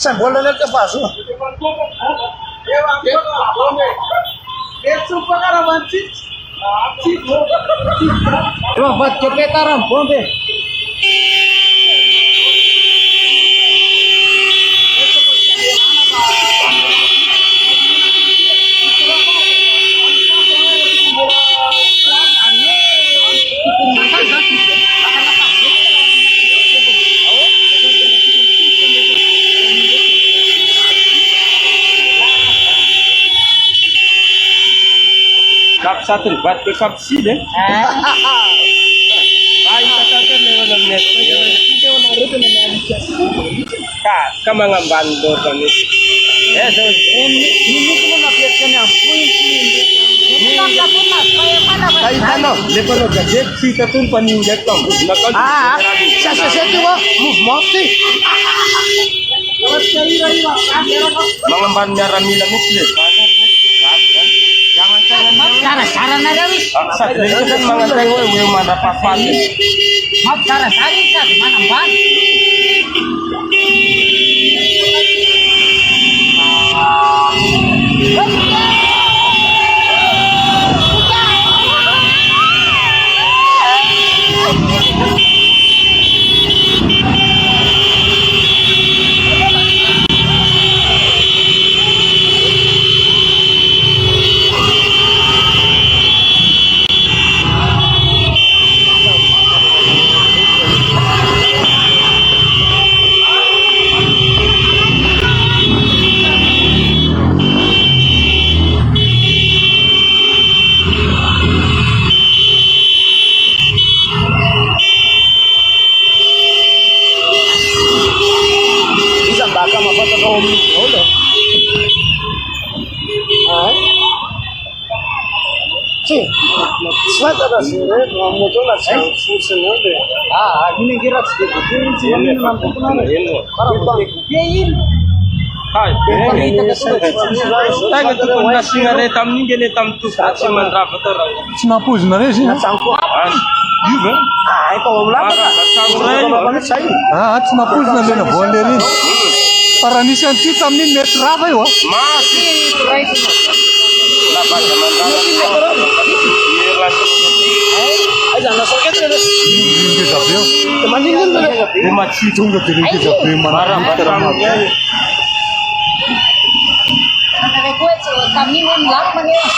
Saya boleh lihat ke pasu. Buat kepetaran, bombe. Kap satu buat ke kap si deh. Ay kata level net. Kak, kamangan bandor kami. So Ini cuma nafiatkan yang Ay ano, level of jet si tatun paninjak tom. Saya juga mufti. Mangamban niya ramila mislis. Cara na daw. Sa dilihan mga tayo yung mga papan. Cara sari sa mana ban. Sí, suelta la sirena, vamos a la funcionando. Ini kira sedikit, ini mampu kenal. Biayin. Hai, tayo tu pun nasi ngare tam ni gele tam tu kasi man rapator. Snapuz na rin siya. Sangko. Yuba. Ito wala pa. Snapuz na rin na boleh rin. Para ni siya titam ni metra ba yo? Dapat zaman Rinke sabyo. Dia mati tu Tunga rinke sabyo marah mana. Kami lang man yan.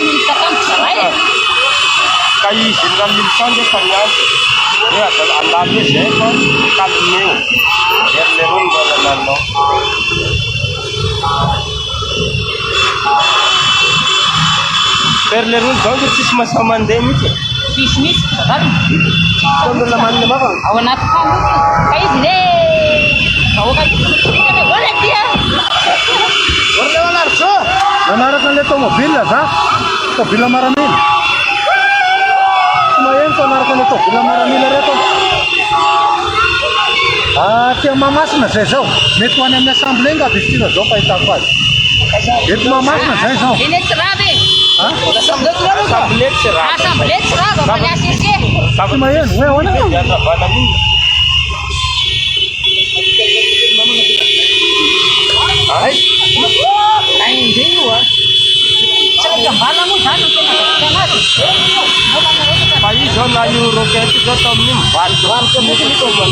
Mintakan saray. Kayi singal minsan je kanya. Ya, kalau anda ni saya kan kalau ni, dia lerun balan lo. Perlerun tahu sih masa mandem itu. Kismis kan. Cuando la mande baba. Awan at kami. Kayo sile. Kau kan kita boleh dia. Wala wala arso. Nanarakan nito mobil lah, ha? Ito bila maramil. Kumayan ko narakan nito bila maramil na rito. Tiang mamas na sesaw. Metwan yung nasambleng ka vestido do pa itakwal. Ito mamas na sesaw. Ini serabe. Ha? Tablet serap. Asam belet serabe. Banyak sih. Kumayan, wala na. Dia tak mana ni. Ay, Ay, hindi mo. Sa kambala mo saan ito na. payi zona euro ke tu tom ni ban ke mungkin itu ban.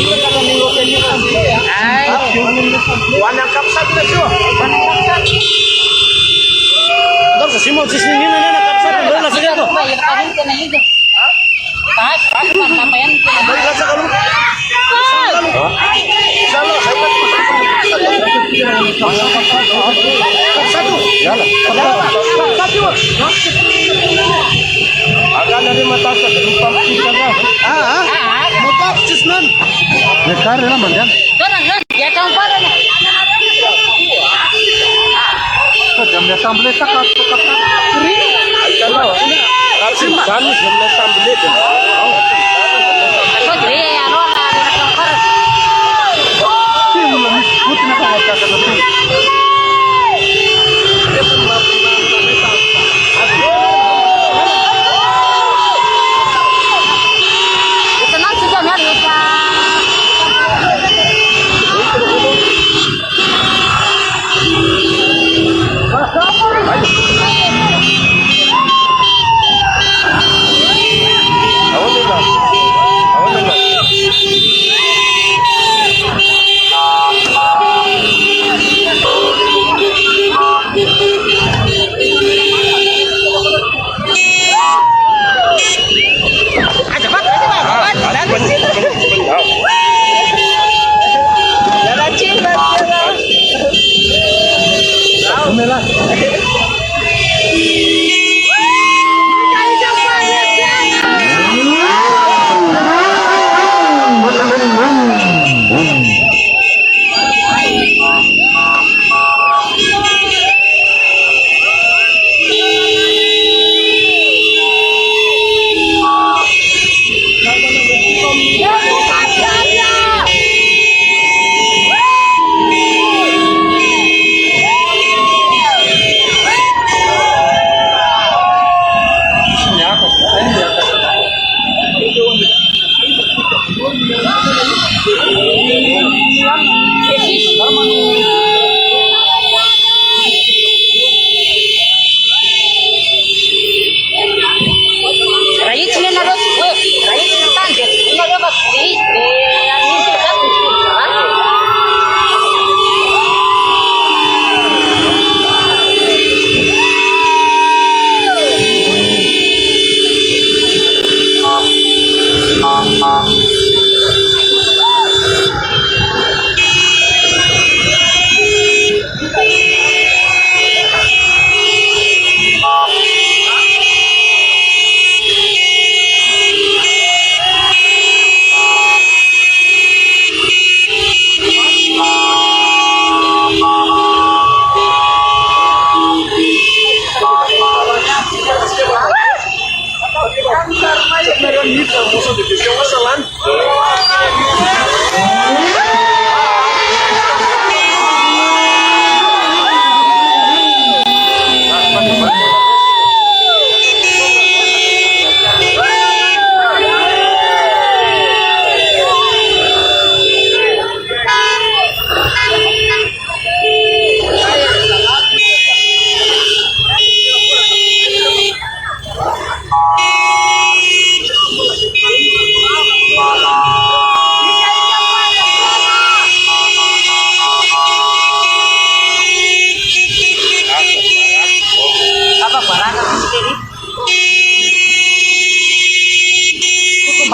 Ay, Wana kapsat na siya. Entonces, Simon, si sini na kapsat, wala na siya to. may kanin ka na yun. Taas, pantapayan ka na. Balik sa kalung. Salo, kapsat. Yala. Agak dari mata sa lupa kita kan. Mutak cisnan. Nekar na man yan. Doon, ya kang para na. Jam na samble ka ka. Kalau kan sebenarnya sambil itu. Ako, di, ano, na kang para. Sino mo ni buti na ka ka ka. Ito na, susunod, ito.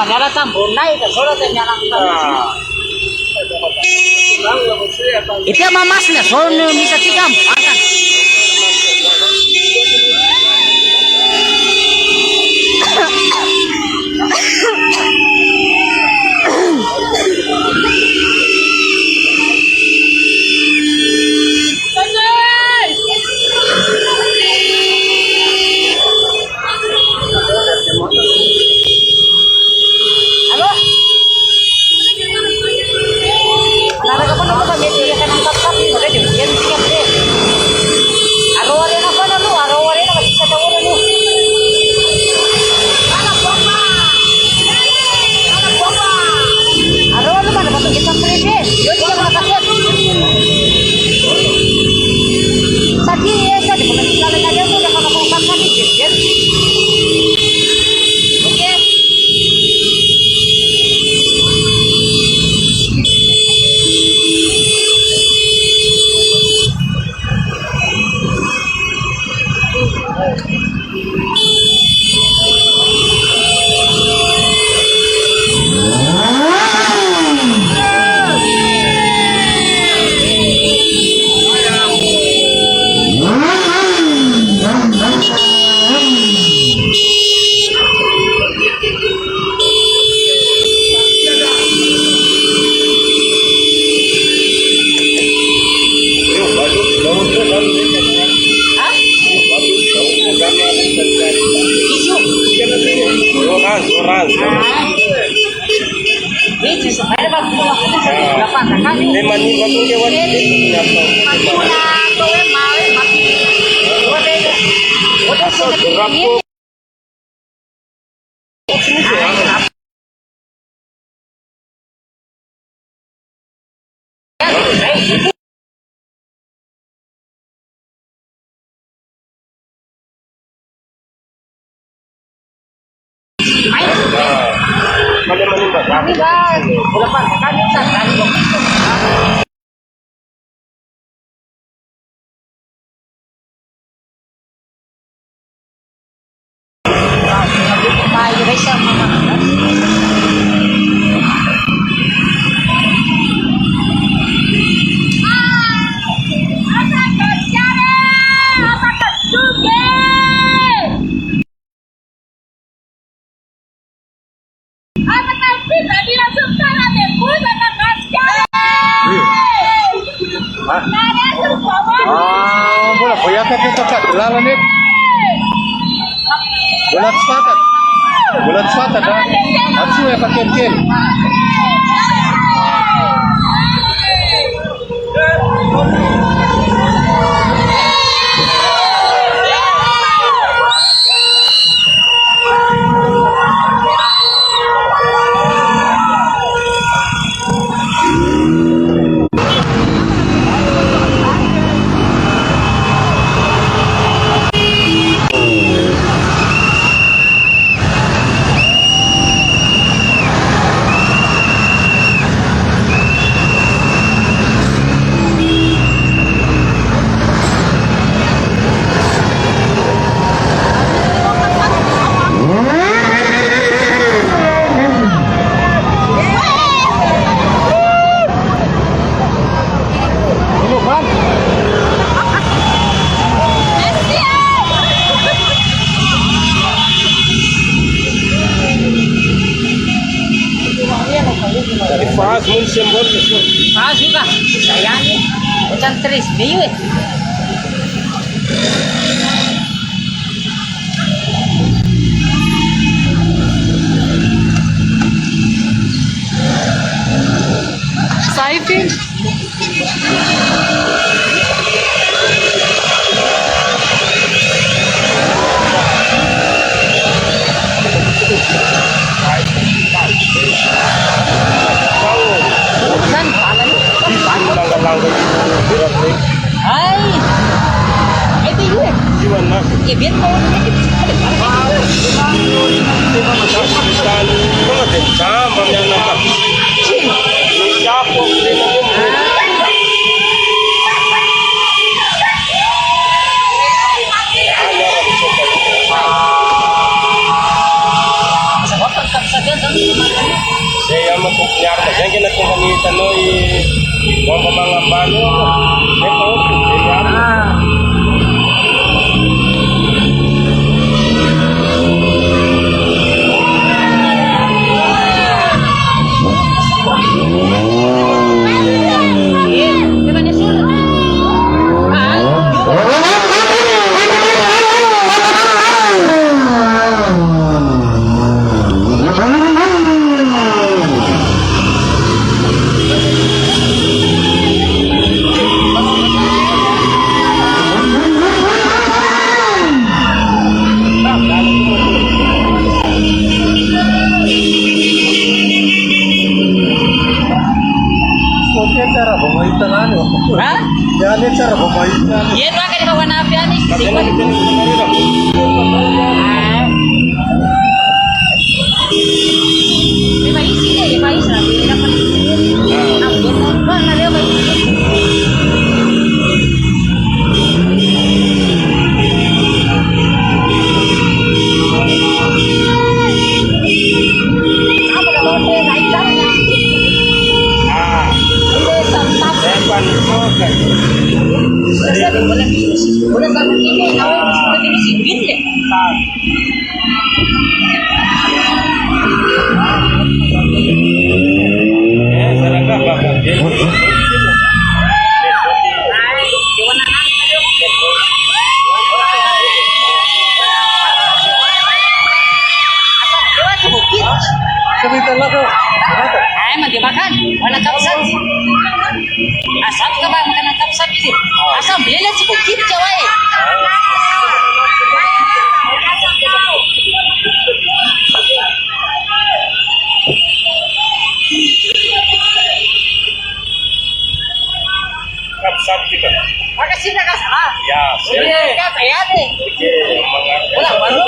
nyala tambun naik ke solo teh nyala. Itu mamasnya soalnya bisa cikam. Akan. Bola boyaka kita kat lalan ni. Bola selatan. Bola selatan dah. Asu ya pakai ken. Ah, juga. Sayangnya. Macam teris. Biu eh. Saifin. Hai, itu juga. Gimana? Ya biar kau nanti masa kotor tak bisa dia cara pemaitan anu. Hah? Ya ada cara pemaitan. Iya tuh akan dibawa nabi anis. Lima isi deh, lima isi lah. Ini dapat. Aku bang ada lima isi. Apa kalau dia naik jalan? Boleh banget ini awal seperti ini sipit ya. Serangga bakal dia. Sebentar lagi. Ay, makan. Wala kapsat. Asam ka ba makan kapsat sih? Asam beli sih bukit cewek. Kapsat kita. Makasih nak salah. Ya, Oke, kata ya deh. Ulah baru.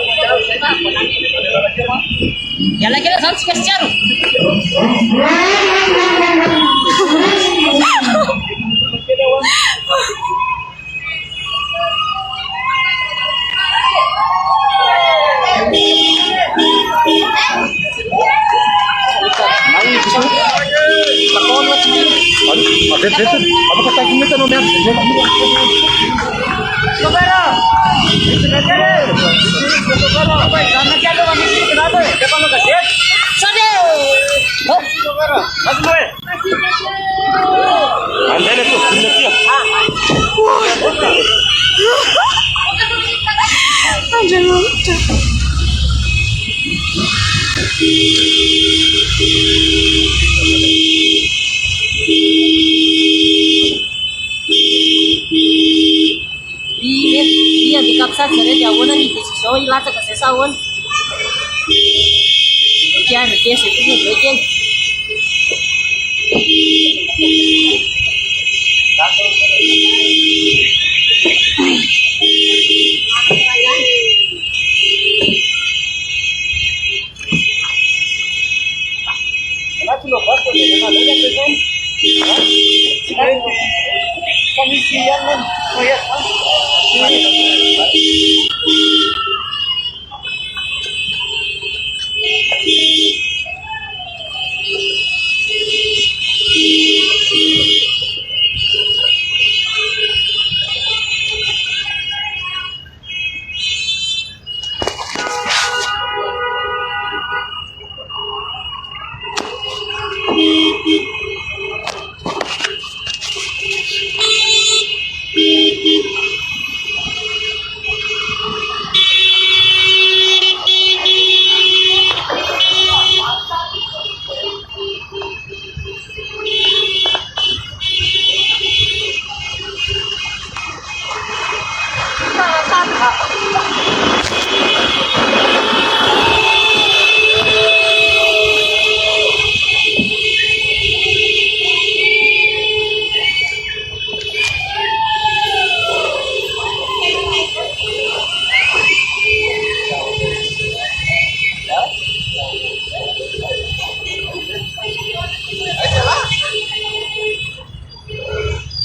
Ya lagi lah sans spesial. Apa kata kita no mer? Andale tuh, siap. Iya di kapsat sere jawanan di so ilata ka sesawan. Kian kian itu bagian.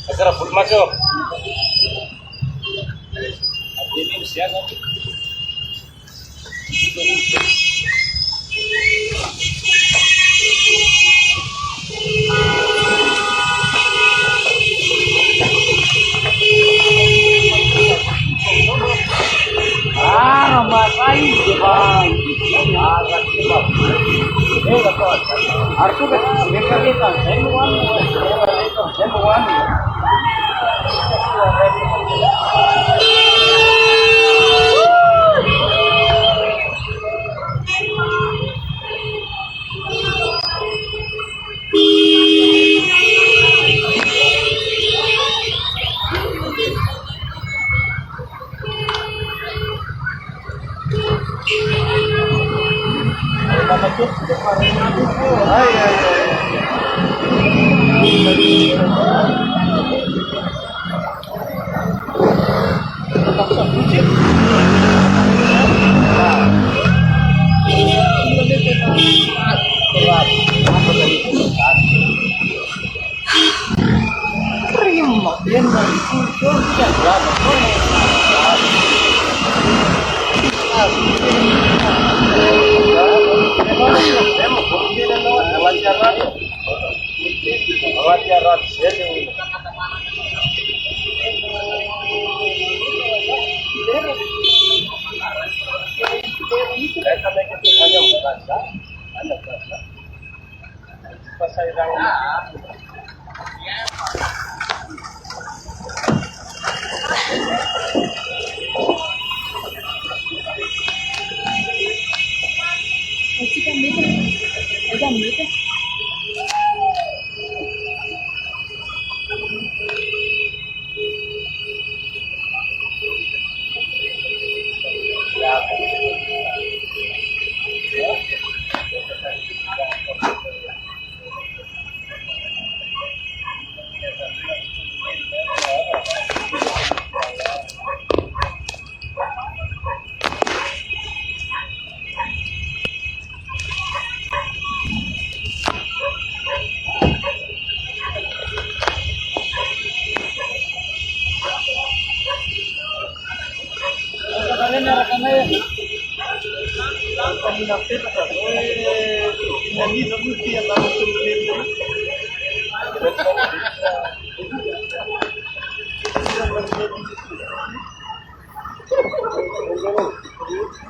Acara food masuk. Arku kan mereka kita, semua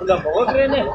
udah bawa keren nih.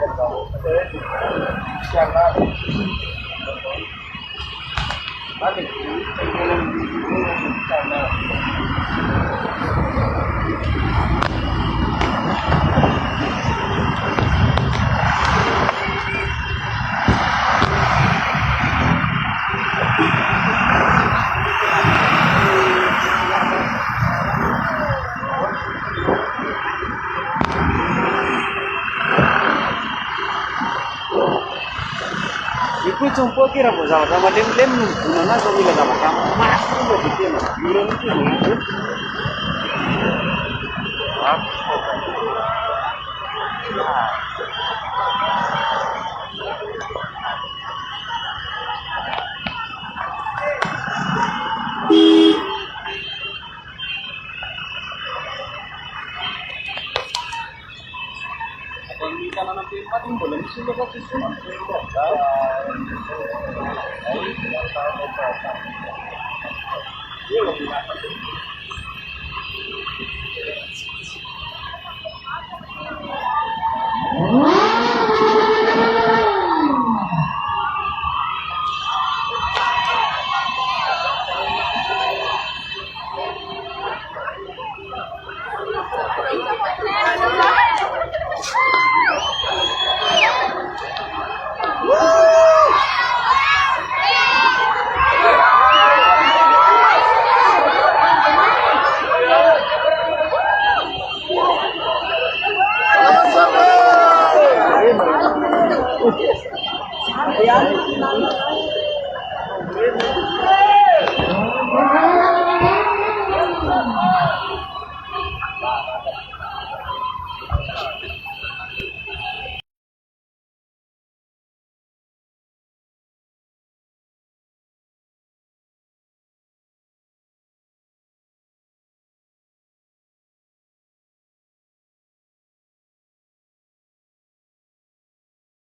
Iku cumpo kira po sama lem na so bila sama sama mas ko dito na yun itu